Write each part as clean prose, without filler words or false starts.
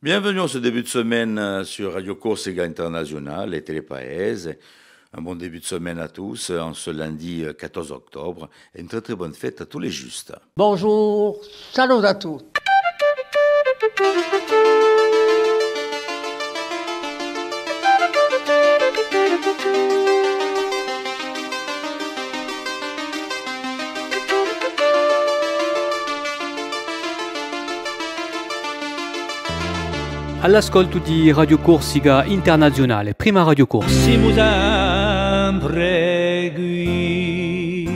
Bienvenue en ce début de semaine sur Radio Corsica International et Télépaèse. Un bon début de semaine à tous en ce lundi 14 octobre et une très très bonne fête à tous les justes. Bonjour, salut à tous. All'ascolto di Radio Corsica Internazionale, prima Radio Corsica. Siamo sempre qui.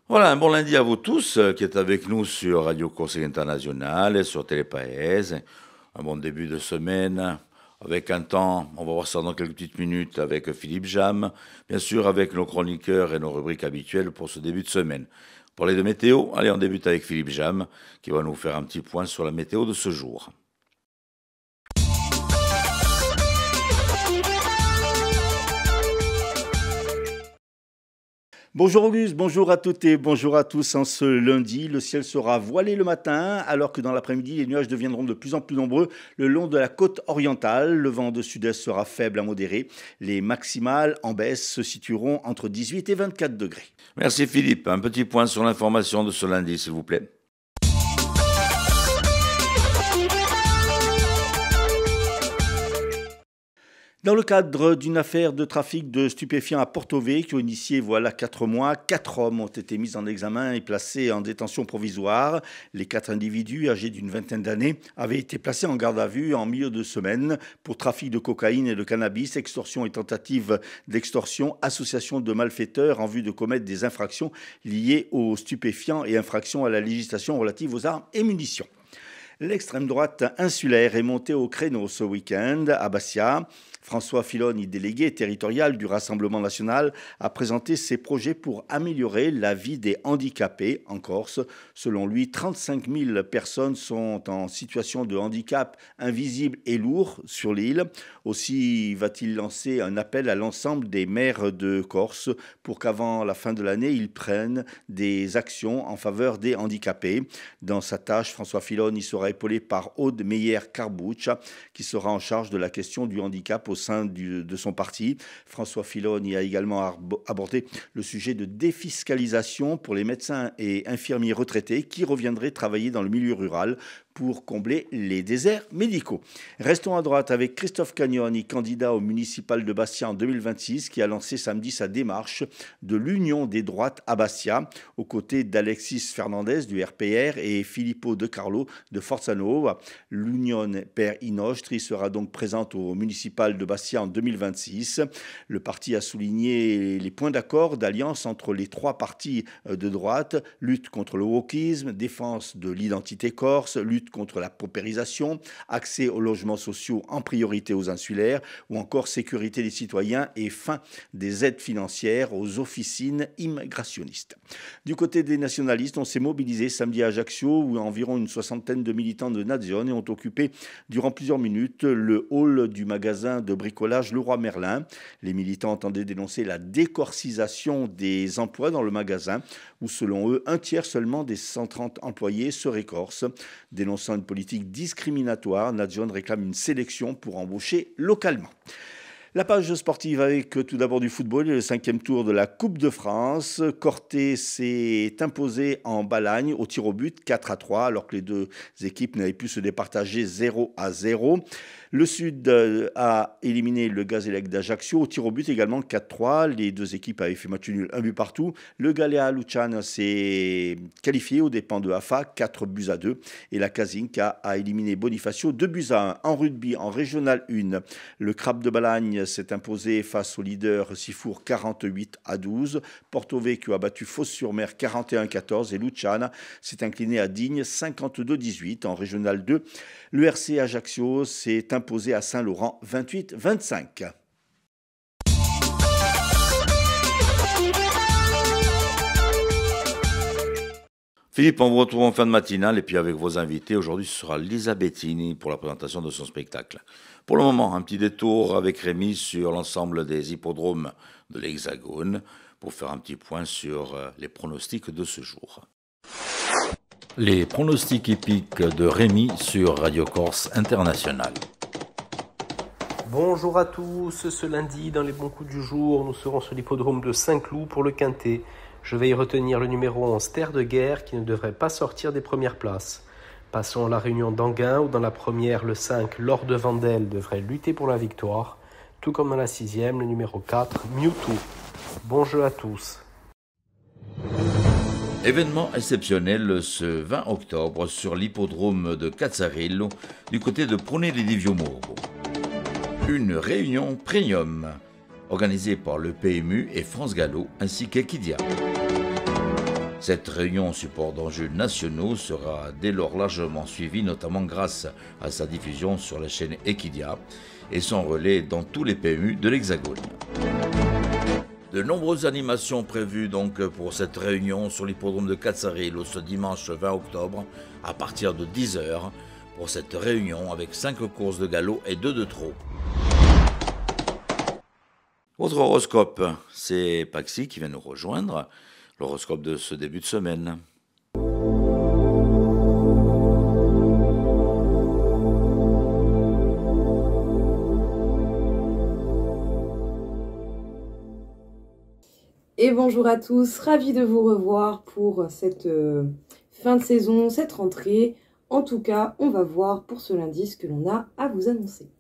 Voilà, un bon lundi à vous tous qui êtes avec nous sur Radio Corsica Internationale et sur Télépaèse. Un bon début de semaine avec un temps, on va voir ça dans quelques petites minutes avec Philippe Jam, bien sûr avec nos chroniqueurs et nos rubriques habituelles pour ce début de semaine. Pour les de météo, allez, on débute avec Philippe Jam qui va nous faire un petit point sur la météo de ce jour. Bonjour Auguste, bonjour à toutes et bonjour à tous. En ce lundi, le ciel sera voilé le matin, alors que dans l'après-midi, les nuages deviendront de plus en plus nombreux le long de la côte orientale. Le vent de sud-est sera faible à modéré. Les maximales en baisse se situeront entre 18 et 24 degrés. Merci Philippe. Un petit point sur l'information de ce lundi, s'il vous plaît. Dans le cadre d'une affaire de trafic de stupéfiants à Porto Vecchio, initiée voilà 4 mois, 4 hommes ont été mis en examen et placés en détention provisoire. Les 4 individus, âgés d'une vingtaine d'années, avaient été placés en garde à vue en milieu de semaine pour trafic de cocaïne et de cannabis, extorsion et tentative d'extorsion, association de malfaiteurs en vue de commettre des infractions liées aux stupéfiants et infractions à la législation relative aux armes et munitions. L'extrême droite insulaire est montée au créneau ce week-end à Bastia. François Filoni, délégué territorial du Rassemblement national, a présenté ses projets pour améliorer la vie des handicapés en Corse. Selon lui, 35 000 personnes sont en situation de handicap invisible et lourd sur l'île. Aussi va-t-il lancer un appel à l'ensemble des maires de Corse pour qu'avant la fin de l'année, ils prennent des actions en faveur des handicapés. Dans sa tâche, François Filoni sera épaulé par Aude Meyer-Carbouch, qui sera en charge de la question du handicap au sein de son parti. François Filoni a également abordé le sujet de défiscalisation pour les médecins et infirmiers retraités qui reviendraient travailler dans le milieu rural pour combler les déserts médicaux. Restons à droite avec Christophe Cagnoni, candidat au municipal de Bastia en 2026, qui a lancé samedi sa démarche de l'Union des droites à Bastia, aux côtés d'Alexis Fernandez du RPR et Filippo De Carlo de Forza Nuova. L'Union per i Nostri sera donc présente au municipal de Bastia en 2026. Le parti a souligné les points d'accord d'alliance entre les 3 partis de droite: lutte contre le wokisme, défense de l'identité corse, lutte contre la paupérisation, accès aux logements sociaux en priorité aux insulaires ou encore sécurité des citoyens et fin des aides financières aux officines immigrationnistes. Du côté des nationalistes, on s'est mobilisé samedi à Ajaccio où environ une 60aine de militants de Nazione ont occupé durant plusieurs minutes le hall du magasin de bricolage Leroy Merlin. Les militants entendaient dénoncer la décorcisation des emplois dans le magasin où selon eux, un tiers seulement des 130 employés seraient corses. Dénonçant une politique discriminatoire, Nazione réclame une sélection pour embaucher localement. La page sportive avec tout d'abord du football et le 5e tour de la Coupe de France. Corté s'est imposé en Balagne au tir au but 4-3 alors que les deux équipes n'avaient pu se départager 0-0. Le Sud a éliminé le Gazélec d'Ajaccio au tir au but également 4-3. Les deux équipes avaient fait match nul, un but partout. Le Galea Luciano s'est qualifié aux dépens de AFA 4-2. Et la Casinca a éliminé Bonifacio 2-1. En rugby, en Régional 1, le Crabe de Balagne s'est imposé face au leader Sifour 48-12. Porto Vecchio a battu Fos-sur-Mer 41-14 et Luciana s'est incliné à Digne 52-18. En Régional 2, le RC Ajaccio s'est imposé à Saint-Laurent 28-25. Philippe, on vous retrouve en fin de matinale et puis avec vos invités. Aujourd'hui, ce sera Lisa Bettini pour la présentation de son spectacle. Pour le moment, un petit détour avec Rémi sur l'ensemble des hippodromes de l'Hexagone pour faire un petit point sur les pronostics de ce jour. Les pronostics hippiques de Rémi sur Radio Corse International. Bonjour à tous, ce lundi dans les bons coups du jour, nous serons sur l'hippodrome de Saint-Cloud pour le Quintet. Je vais y retenir le numéro 11 Terre de Guerre qui ne devrait pas sortir des premières places. Passons à la réunion d'Anguin où dans la première, le 5 Lord de Vandel devrait lutter pour la victoire. Tout comme dans la 6e, le numéro 4 Mewtwo. Bon jeu à tous. Événement exceptionnel ce 20 octobre sur l'hippodrome de Cazzarillo du côté de Prone di Viomorbo. Une réunion premium organisée par le PMU et France Gallo ainsi qu'Equidia. Cette réunion support d'enjeux nationaux sera dès lors largement suivie, notamment grâce à sa diffusion sur la chaîne Equidia et son relais dans tous les PMU de l'Hexagone. De nombreuses animations prévues donc pour cette réunion sur l'hippodrome de Cazzarillo ce dimanche 20 octobre à partir de 10h pour cette réunion avec 5 courses de galop et 2 de trot. Votre horoscope, c'est Paxi qui vient nous rejoindre, l'horoscope de ce début de semaine. Et bonjour à tous, ravi de vous revoir pour cette fin de saison, cette rentrée. En tout cas, on va voir pour ce lundi ce que l'on a à vous annoncer.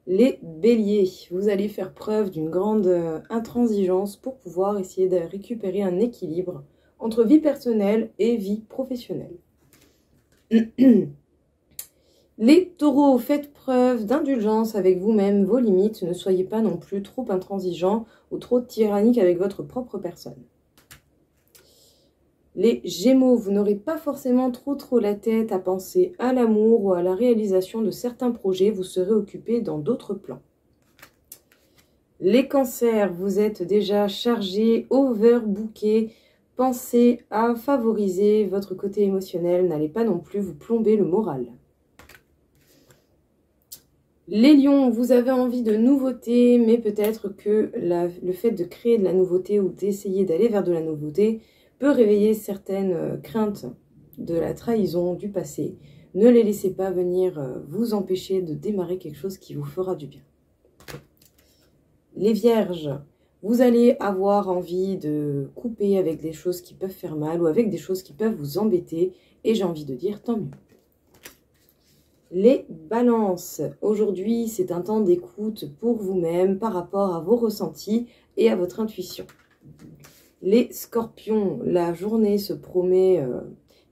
Les béliers, vous allez faire preuve d'une grande intransigeance pour pouvoir essayer de récupérer un équilibre entre vie personnelle et vie professionnelle. Les taureaux, faites preuve d'indulgence avec vous-même, vos limites, ne soyez pas non plus trop intransigeant ou trop tyrannique avec votre propre personne. Les gémeaux, vous n'aurez pas forcément trop la tête à penser à l'amour ou à la réalisation de certains projets, vous serez occupé dans d'autres plans. Les cancers, vous êtes déjà chargé, overbooké, pensez à favoriser votre côté émotionnel, n'allez pas non plus vous plomber le moral. Les lions, vous avez envie de nouveautés, mais peut-être que le fait de créer de la nouveauté ou d'essayer d'aller vers de la nouveauté peut réveiller certaines craintes de la trahison du passé. Ne les laissez pas venir vous empêcher de démarrer quelque chose qui vous fera du bien. Les vierges, vous allez avoir envie de couper avec des choses qui peuvent faire mal ou avec des choses qui peuvent vous embêter, et j'ai envie de dire tant mieux. Les balances, aujourd'hui c'est un temps d'écoute pour vous-même par rapport à vos ressentis et à votre intuition. Les scorpions, la journée se promet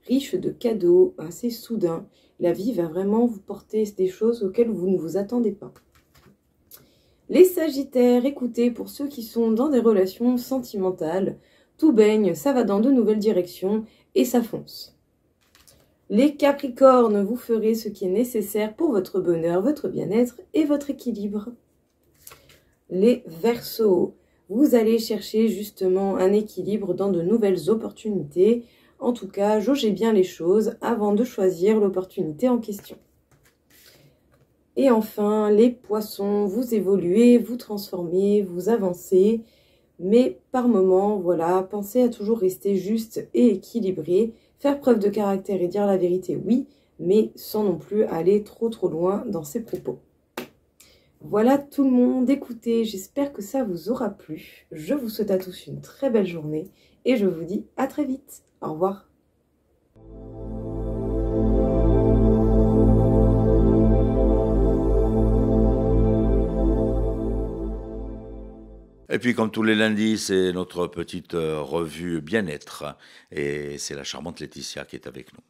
riche de cadeaux, assez soudain. La vie va vraiment vous porter des choses auxquelles vous ne vous attendez pas. Les sagittaires, écoutez, pour ceux qui sont dans des relations sentimentales, tout baigne, ça va dans de nouvelles directions et ça fonce. Les capricornes, vous ferez ce qui est nécessaire pour votre bonheur, votre bien-être et votre équilibre. Les verseaux, vous allez chercher justement un équilibre dans de nouvelles opportunités. En tout cas, jaugez bien les choses avant de choisir l'opportunité en question. Et enfin, les poissons, vous évoluez, vous transformez, vous avancez. Mais par moments, voilà, pensez à toujours rester juste et équilibré. Faire preuve de caractère et dire la vérité, oui, mais sans non plus aller trop loin dans ses propos. Voilà tout le monde, écoutez, j'espère que ça vous aura plu. Je vous souhaite à tous une très belle journée et je vous dis à très vite. Au revoir. Et puis comme tous les lundis, c'est notre petite revue bien-être et c'est la charmante Laetitia qui est avec nous.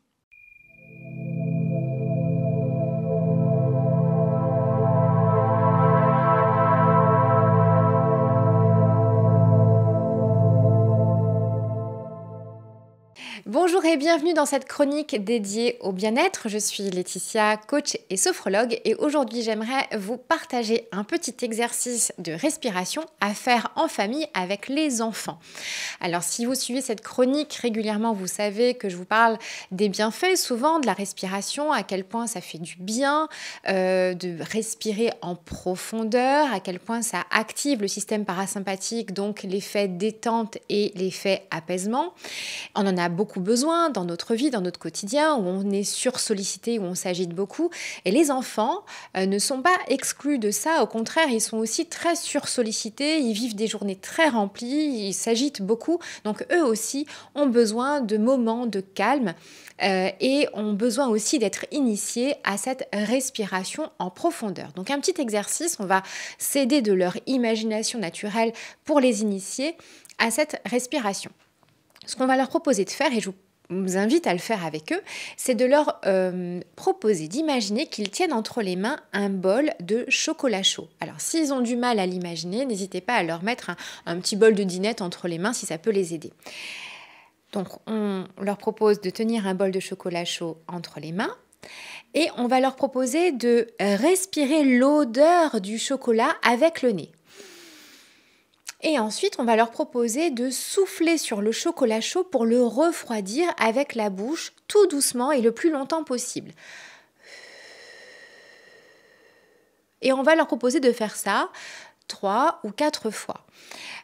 Bonjour et bienvenue dans cette chronique dédiée au bien-être. Je suis Laetitia, coach et sophrologue et aujourd'hui j'aimerais vous partager un petit exercice de respiration à faire en famille avec les enfants. Alors si vous suivez cette chronique régulièrement, vous savez que je vous parle des bienfaits souvent de la respiration, à quel point ça fait du bien de respirer en profondeur, à quel point ça active le système parasympathique, donc l'effet détente et l'effet apaisement. On en a beaucoup beaucoup besoin dans notre vie, dans notre quotidien, où on est sursollicité, où on s'agite beaucoup. Et les enfants ne sont pas exclus de ça. Au contraire, ils sont aussi très sursollicités. Ils vivent des journées très remplies. Ils s'agitent beaucoup. Donc, eux aussi ont besoin de moments de calme et ont besoin aussi d'être initiés à cette respiration en profondeur. Donc, un petit exercice, on va s'aider de leur imagination naturelle pour les initier à cette respiration. Ce qu'on va leur proposer de faire, et je vous invite à le faire avec eux, c'est de leur proposer d'imaginer qu'ils tiennent entre les mains un bol de chocolat chaud. Alors, s'ils ont du mal à l'imaginer, n'hésitez pas à leur mettre un petit bol de dinette entre les mains si ça peut les aider. Donc, on leur propose de tenir un bol de chocolat chaud entre les mains et on va leur proposer de respirer l'odeur du chocolat avec le nez. Et ensuite, on va leur proposer de souffler sur le chocolat chaud pour le refroidir avec la bouche tout doucement et le plus longtemps possible. Et on va leur proposer de faire ça 3 ou 4 fois.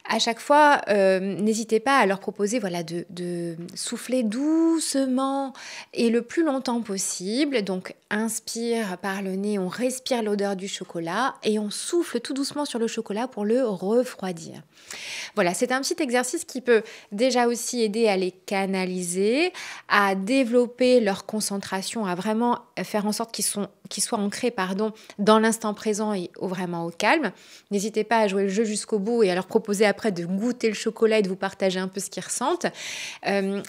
À chaque fois, n'hésitez pas à leur proposer de souffler doucement et le plus longtemps possible. Donc, inspire par le nez, on respire l'odeur du chocolat et on souffle tout doucement sur le chocolat pour le refroidir. Voilà, c'est un petit exercice qui peut déjà aussi aider à les canaliser, à développer leur concentration, à vraiment faire en sorte qu'ils soient ancrés dans l'instant présent et vraiment au calme. N'hésitez pas à jouer le jeu jusqu'au bout et à leur proposer après de goûter le chocolat et de vous partager un peu ce qu'ils ressentent.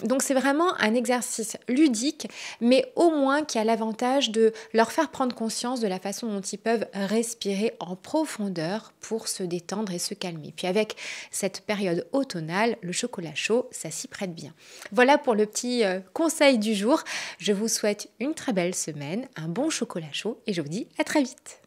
Donc c'est vraiment un exercice ludique, mais au moins qui a l'avantage de leur faire prendre conscience de la façon dont ils peuvent respirer en profondeur pour se détendre et se calmer. Puis avec cette période automnale, le chocolat chaud, ça s'y prête bien. Voilà pour le petit conseil du jour. Je vous souhaite une très belle semaine, un bon chocolat chaud et je vous dis à très vite.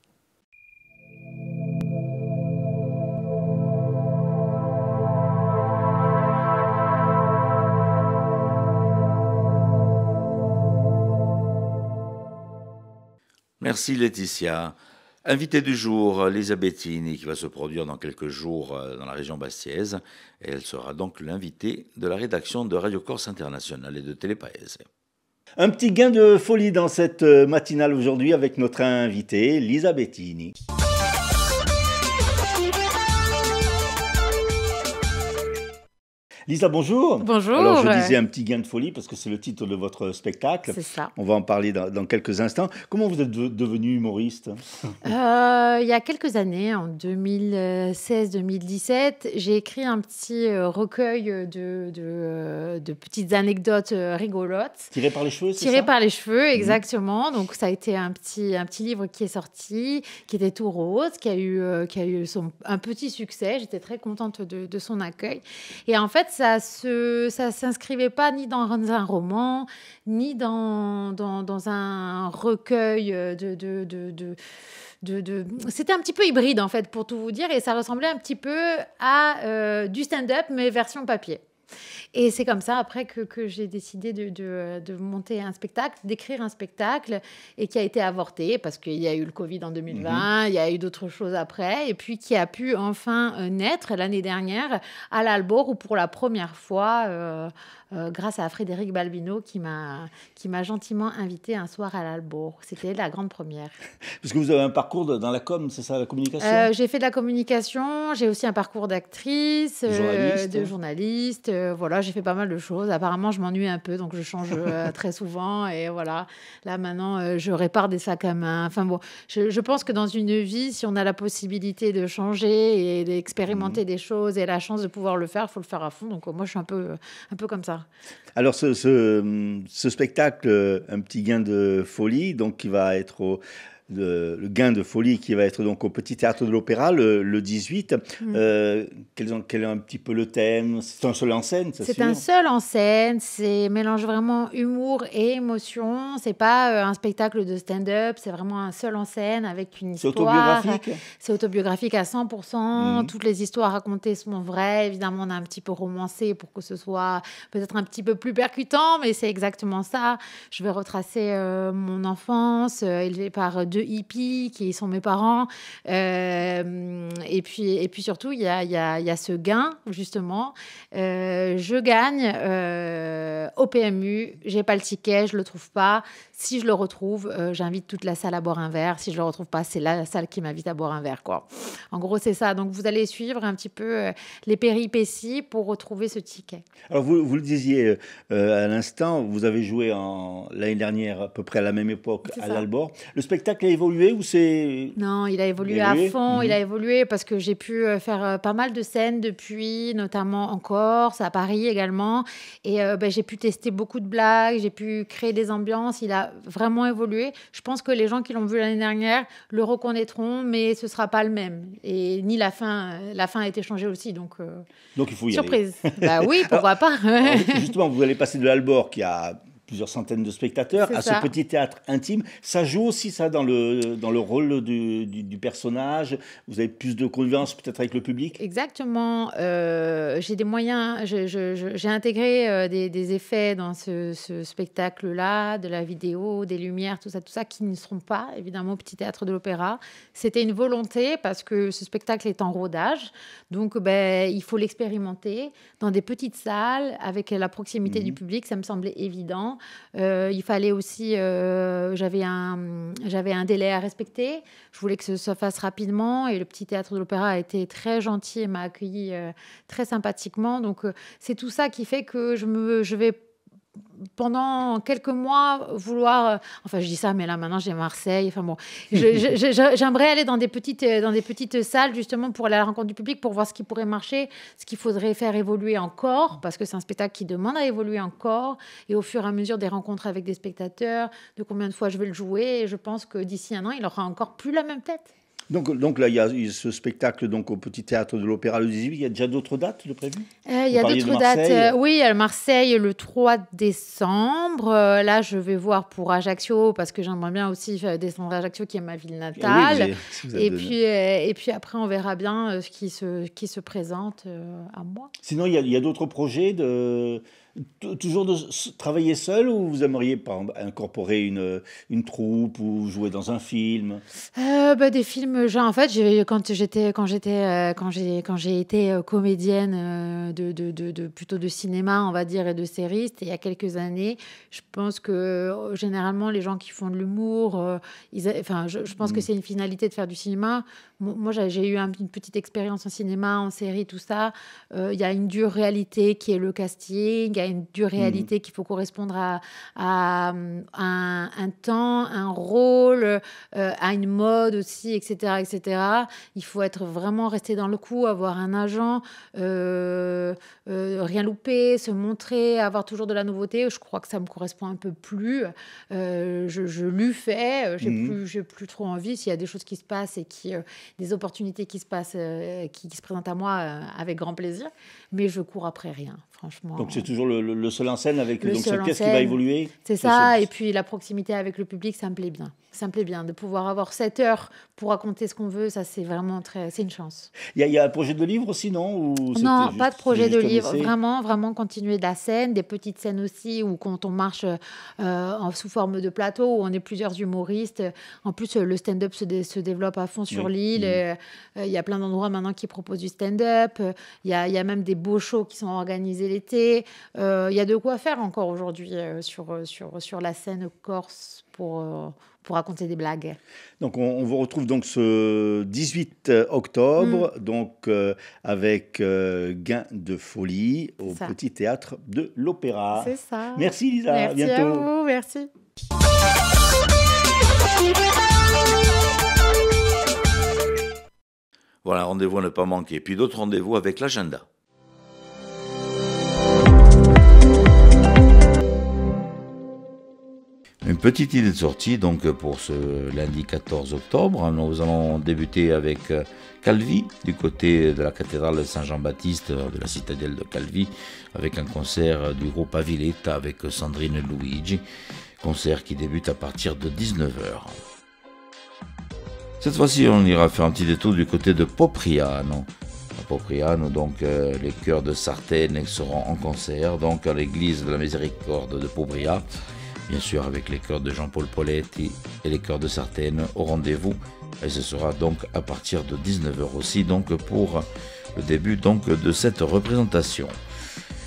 Merci Laetitia. Invité du jour, Lisa Bettini, qui va se produire dans quelques jours dans la région bastiaise. Et elle sera donc l'invitée de la rédaction de Radio Corse International et de Télépaese. Un petit gain de folie dans cette matinale aujourd'hui avec notre invitée, Lisa Bettini. Lisa, bonjour. Bonjour. Alors, je disais un petit gain de folie parce que c'est le titre de votre spectacle. C'est ça. On va en parler dans quelques instants. Comment vous êtes devenu humoriste ? Il y a quelques années, en 2016-2017, j'ai écrit un petit recueil de petites anecdotes rigolotes. Tiré par les cheveux, c'est ça ? Tiré par les cheveux, exactement. Donc, ça a été un petit livre qui est sorti, qui était tout rose, qui a eu un petit succès. J'étais très contente de son accueil. Et en fait, ça s'inscrivait pas ni dans un roman, ni dans un recueil C'était un petit peu hybride, en fait, pour tout vous dire. Et ça ressemblait un petit peu à du stand-up, mais version papier. Et c'est comme ça, après, que j'ai décidé de monter un spectacle, d'écrire un spectacle, et qui a été avorté, parce qu'il y a eu le Covid en 2020, il y a eu d'autres choses après, et puis qui a pu enfin naître l'année dernière à l'Albor, où pour la première fois, grâce à Frédéric Balbino, qui m'a gentiment invité un soir à l'Albor. C'était la grande première. Parce que vous avez un parcours dans la com, c'est ça, la communication ? J'ai fait de la communication, j'ai aussi un parcours d'actrice, de journaliste, voilà, j'ai fait pas mal de choses. Apparemment, je m'ennuie un peu, donc je change très souvent. Et voilà, là maintenant, je répare des sacs à main. Enfin bon, je pense que dans une vie, si on a la possibilité de changer et d'expérimenter des choses et la chance de pouvoir le faire, il faut le faire à fond. Donc moi, je suis un peu comme ça. Alors ce spectacle, un petit gain de folie, donc qui va être le gain de folie qui va être donc au Petit Théâtre de l'Opéra le 18. Quel est un petit peu le thème ? C'est un seul en scène, c'est sûr ? C'est un seul en scène, c'est mélange vraiment humour et émotion. C'est pas un spectacle de stand-up, c'est vraiment un seul en scène avec une histoire. C'est autobiographique ? C'est autobiographique à 100%. Toutes les histoires racontées sont vraies. Évidemment, on a un petit peu romancé pour que ce soit peut-être un petit peu plus percutant, mais c'est exactement ça. Je vais retracer mon enfance, élevée par deux hippies qui sont mes parents. Et puis surtout, il y a ce gain, justement. Je gagne au PMU, j'ai pas le ticket, je le trouve pas. Si je le retrouve, j'invite toute la salle à boire un verre. Si je le retrouve pas, c'est la salle qui m'invite à boire un verre, quoi. En gros, c'est ça. Donc, vous allez suivre un petit peu les péripéties pour retrouver ce ticket. Alors, vous le disiez à l'instant, vous avez joué l'année dernière, à peu près à la même époque, à l'Albor. Le spectacle a évolué ou c'est... Non, il a évolué à fond. Il a évolué parce que j'ai pu faire pas mal de scènes depuis, notamment en Corse, à Paris également. Et j'ai pu tester beaucoup de blagues, j'ai pu créer des ambiances. Il a vraiment évolué. Je pense que les gens qui l'ont vu l'année dernière le reconnaîtront, mais ce sera pas le même. Et ni la fin a été changée aussi, donc il faut y surprise. Bah oui, pourquoi pas. Alors, justement, vous allez passer de l'Albor qui a plusieurs centaines de spectateurs à ce petit théâtre intime. Ça joue aussi ça dans le rôle du personnage. Vous avez plus de confiance peut-être avec le public. Exactement. J'ai des moyens. J'ai intégré des effets dans ce spectacle-là, de la vidéo, des lumières, tout ça, qui ne seront pas évidemment au Petit Théâtre de l'Opéra. C'était une volonté parce que ce spectacle est en rodage, donc il faut l'expérimenter dans des petites salles avec la proximité du public. Ça me semblait évident. Il fallait aussi, j'avais un délai à respecter. Je voulais que ça se fasse rapidement et le Petit Théâtre de l'Opéra a été très gentil et m'a accueilli très sympathiquement. Donc c'est tout ça qui fait que je vais pendant quelques mois vouloir... Enfin, je dis ça, mais là, maintenant, j'ai Marseille. Enfin bon, j'aimerais aller dans des petites salles, justement, pour aller à la rencontre du public, pour voir ce qui pourrait marcher, ce qu'il faudrait faire évoluer encore, parce que c'est un spectacle qui demande à évoluer encore, et au fur et à mesure des rencontres avec des spectateurs, de combien de fois je vais le jouer, et je pense que d'ici un an, il aura encore plus la même tête. Donc là, il y a ce spectacle donc, au Petit Théâtre de l'Opéra le 18. Il y a déjà d'autres dates de prévues? Il y a d'autres dates. Oui, à Marseille le 3 décembre. Là, je vais voir pour Ajaccio parce que j'aimerais bien aussi descendre à Ajaccio, qui est ma ville natale. Et puis après, on verra bien ce qui se présente à moi. Sinon, il y a d'autres projets toujours de travailler seul, ou vous aimeriez par exemple, incorporer une troupe ou jouer dans un film? Des films, genre, en fait, quand j'ai été comédienne plutôt de cinéma, on va dire, et de séries, c'était il y a quelques années. Je pense que généralement les gens qui font de l'humour, je pense que c'est une finalité de faire du cinéma. Moi, j'ai eu une petite expérience en cinéma, en série, tout ça. Il y a une dure réalité qui est le casting. Il y a une dure réalité qu'il faut correspondre à un temps, un rôle, à une mode aussi, etc., etc. Il faut être vraiment resté dans le coup, avoir un agent, rien louper, se montrer, avoir toujours de la nouveauté. Je crois que ça me correspond un peu plus. Je l'ai fait. J'ai plus trop envie. S'il y a des choses qui se passent et des opportunités qui se passent, qui se présentent à moi, avec grand plaisir. Mais je cours après rien, franchement. Donc c'est toujours le seul en scène avec cette pièce qui va évoluer. C'est ça. Et puis la proximité avec le public, ça me plaît bien. Ça me plaît bien de pouvoir avoir 7 heures pour raconter ce qu'on veut. Ça, c'est vraiment c'est une chance. Il y a un projet de livre aussi, non? Non, pas de projet de livre. Vraiment continuer de la scène, des petites scènes aussi, où quand on marche sous forme de plateau, où on est plusieurs humoristes. En plus, le stand-up se développe à fond sur l'île. Il y a plein d'endroits maintenant qui proposent du stand-up. Il y a même des beaux shows qui sont organisés l'été. Il y a de quoi faire encore aujourd'hui sur la scène corse pour raconter des blagues. Donc on vous retrouve donc ce 18 octobre donc avec Gain de folie au Petit Théâtre de l'Opéra. C'est ça. Merci Lisa, merci à bientôt. À vous, merci. Voilà, rendez-vous à ne pas manquer. Puis d'autres rendez-vous avec l'agenda. Une petite idée de sortie donc pour ce lundi 14 octobre. Nous allons débuter avec Calvi du côté de la cathédrale Saint-Jean-Baptiste de la citadelle de Calvi, avec un concert du groupe Aviletta avec Sandrine Luigi, concert qui débute à partir de 19h. Cette fois-ci, on ira faire un petit détour du côté de Popriano. À Popriano, donc, les chœurs de Sartène seront en concert donc à l'église de la Miséricorde de Pobria, bien sûr avec les chœurs de Jean-Paul Poletti et les chœurs de Sartène au rendez-vous. Et ce sera donc à partir de 19h aussi, donc pour le début donc de cette représentation.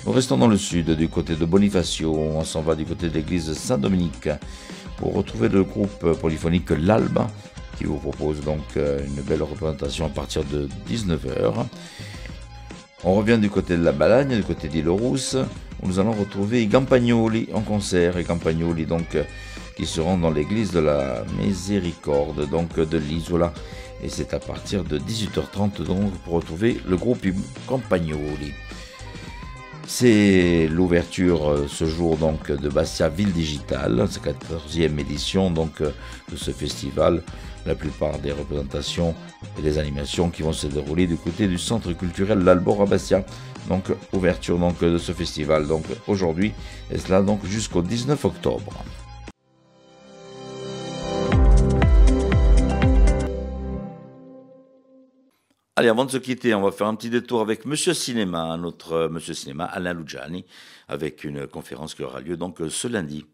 Nous restons dans le sud, du côté de Bonifacio. On s'en va du côté de l'église Saint-Dominique pour retrouver le groupe polyphonique L'Alba qui vous propose donc une belle représentation à partir de 19h. On revient du côté de la Balagne, du côté d'Île-Rousse, où nous allons retrouver i Campagnoli en concert. Et Campagnoli donc qui seront dans l'église de la Miséricorde, donc de l'Isola. Et c'est à partir de 18h30 donc pour retrouver le groupe i Campagnoli. C'est l'ouverture ce jour donc de Bastia Ville Digitale, c'est la 14e édition donc de ce festival. La plupart des représentations et des animations qui vont se dérouler du côté du centre culturel L'Albor à Bastia. Donc ouverture donc de ce festival donc aujourd'hui et cela donc jusqu'au 19 octobre. Allez, avant de se quitter, on va faire un petit détour avec Monsieur Cinéma, notre Monsieur Cinéma, Alain Luciani, avec une conférence qui aura lieu donc ce lundi.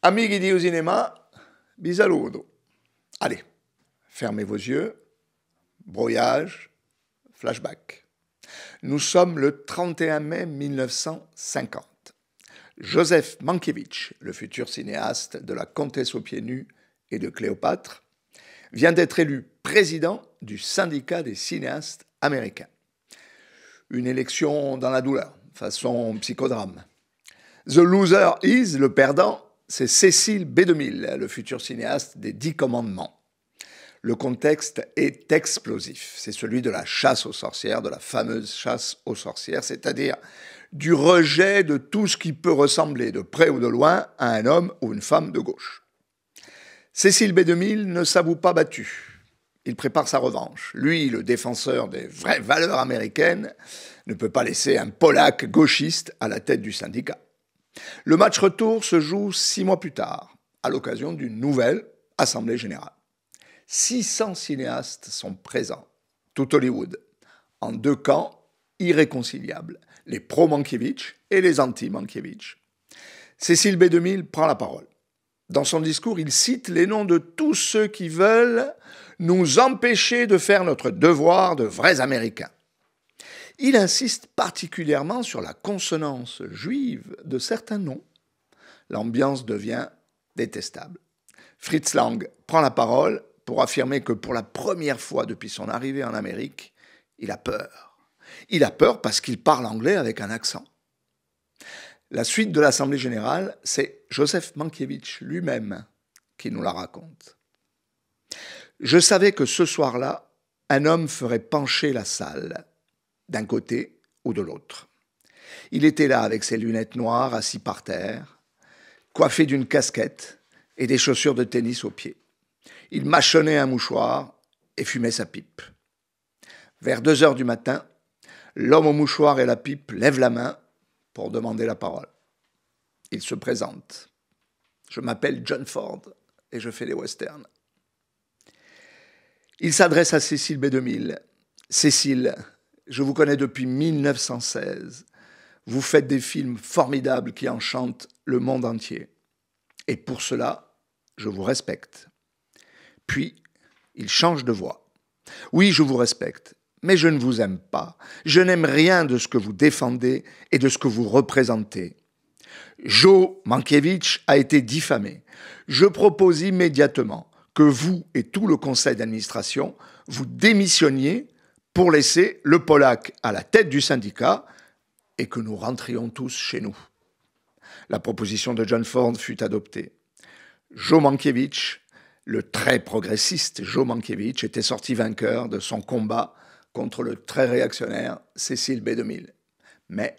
Amici di Usinema, vi saluto. Allez, fermez vos yeux, broyage, flashback. Nous sommes le 31 mai 1950. Joseph Mankiewicz, le futur cinéaste de La Comtesse aux pieds nus et de Cléopâtre, vient d'être élu président du syndicat des cinéastes américains. Une élection dans la douleur, façon psychodrame. The loser is, le perdant, c'est Cécile B2000, le futur cinéaste des 10 commandements. Le contexte est explosif. C'est celui de la chasse aux sorcières, de la fameuse chasse aux sorcières, c'est-à-dire du rejet de tout ce qui peut ressembler de près ou de loin à un homme ou une femme de gauche. Cécile B2000 ne s'avoue pas battu. Il prépare sa revanche. Lui, le défenseur des vraies valeurs américaines, ne peut pas laisser un Polac gauchiste à la tête du syndicat. Le match retour se joue 6 mois plus tard, à l'occasion d'une nouvelle Assemblée générale. 600 cinéastes sont présents, tout Hollywood, en 2 camps irréconciliables, les pro-Mankiewicz et les anti-Mankiewicz. Cécile B2000 prend la parole. Dans son discours, il cite les noms de tous ceux qui veulent nous empêcher de faire notre devoir de vrais Américains. Il insiste particulièrement sur la consonance juive de certains noms. L'ambiance devient détestable. Fritz Lang prend la parole pour affirmer que pour la première fois depuis son arrivée en Amérique, il a peur. Il a peur parce qu'il parle anglais avec un accent. La suite de l'Assemblée générale, c'est Joseph Mankiewicz lui-même qui nous la raconte. Je savais que ce soir-là, un homme ferait pencher la salle, d'un côté ou de l'autre. Il était là avec ses lunettes noires, assis par terre, coiffé d'une casquette et des chaussures de tennis aux pieds. Il mâchonnait un mouchoir et fumait sa pipe. Vers 2h du matin, l'homme au mouchoir et la pipe lève la main pour demander la parole. Il se présente. Je m'appelle John Ford et je fais des westerns. Il s'adresse à Cécile B2000. Cécile, je vous connais depuis 1916. Vous faites des films formidables qui enchantent le monde entier. Et pour cela, je vous respecte. Puis, il change de voix. Oui, je vous respecte, mais je ne vous aime pas. Je n'aime rien de ce que vous défendez et de ce que vous représentez. Joe Mankiewicz a été diffamé. Je propose immédiatement que vous et tout le conseil d'administration, vous démissionniez pour laisser le Polac à la tête du syndicat et que nous rentrions tous chez nous. La proposition de John Ford fut adoptée. Joe Mankiewicz, le très progressiste Joe Mankiewicz, était sorti vainqueur de son combat contre le très réactionnaire Cécile B2000. Mais,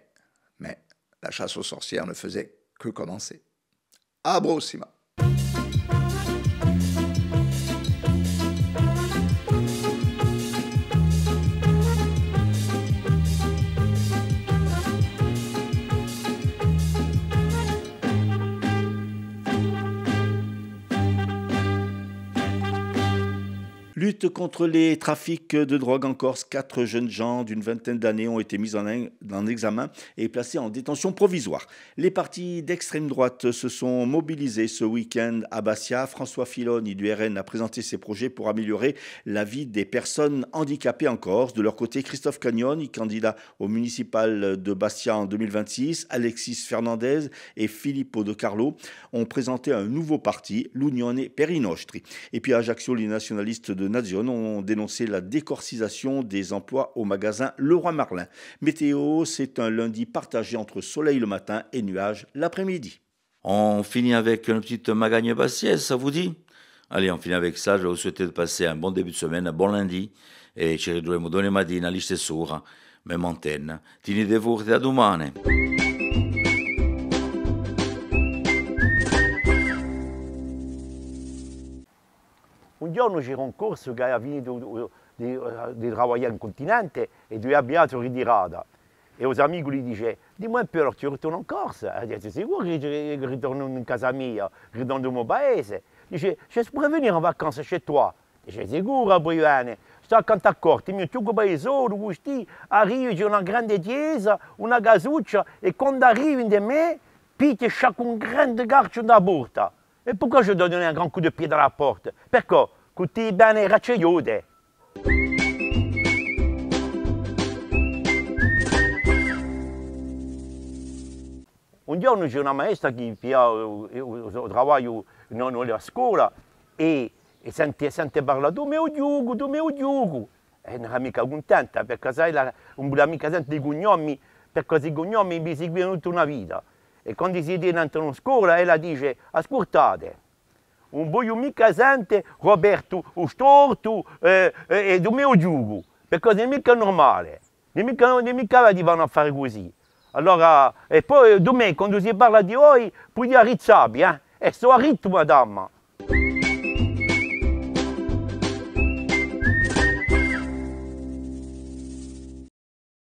la chasse aux sorcières ne faisait que commencer. Abrosima. Lutte contre les trafics de drogue en Corse. 4 jeunes gens d'une vingtaine d'années ont été mis en examen et placés en détention provisoire. Les partis d'extrême droite se sont mobilisés ce week-end à Bastia. François Filoni du RN a présenté ses projets pour améliorer la vie des personnes handicapées en Corse. De leur côté, Christophe Cagnoni, candidat au municipal de Bastia en 2026, Alexis Fernandez et Filippo De Carlo ont présenté un nouveau parti, l'Unione per i Nostri. Et puis à Ajaccio, les nationalistes de Nazione ont dénoncé la décorcisation des emplois au magasin Leroy Merlin. Météo, c'est un lundi partagé entre soleil le matin et nuages l'après-midi. On finit avec une petite magagne bastiaise, ça vous dit? Allez, on finit avec ça. Je vais vous souhaiter de passer un bon début de semaine, un bon lundi. E ci ritroveremo domani mattina alle stesse ore, même antenne. Tenete forte, a domani. Un giorno c'era un corso che era finito di lavorare in continente e due abbiati ritirati. E os amici gli dice, dimmi un po', ci ritorno in Corsa? E dice, sicuro che ritorno in casa mia, ritorno nel mio paese. Dice, je pourrais venire en vacances chez toi. Dice, sicuro, Briane. Sto accanto a corte, il mio tuo paesone, questi, arrivi, c'è una grande chiesa, una casuccia, e quando arrivi da me, picchia chaque un grande garcio da porta. E perché je dois donner un grand coup de pied dans la porte? Perché? Tutti bene racciaiude. Un giorno c'è una maestra che lavora nella scuola e sente parlare tu mio Giugo. E non è mica contenta perché sai, un'amica sente i cognomi, perché questi cognomi mi seguono tutta una vita. E quando si entrano in scuola, ella dice, ascoltate, non voglio mica sentire Roberto o Storto e il mio Giugo, perché non è mica normale, non è mica di vanno a fare così. Allora, e poi domenica, quando si parla di voi, puoi dire rizzabi, e sto a ritmo, madama.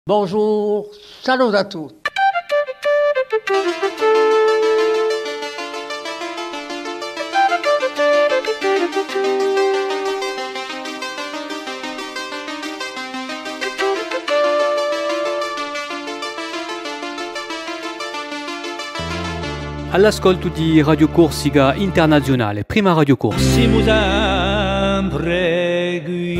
Bonjour, salut à tous. All'ascolto di Radio Corsica Internazionale, prima Radio Corsica. Siamo sempre qui.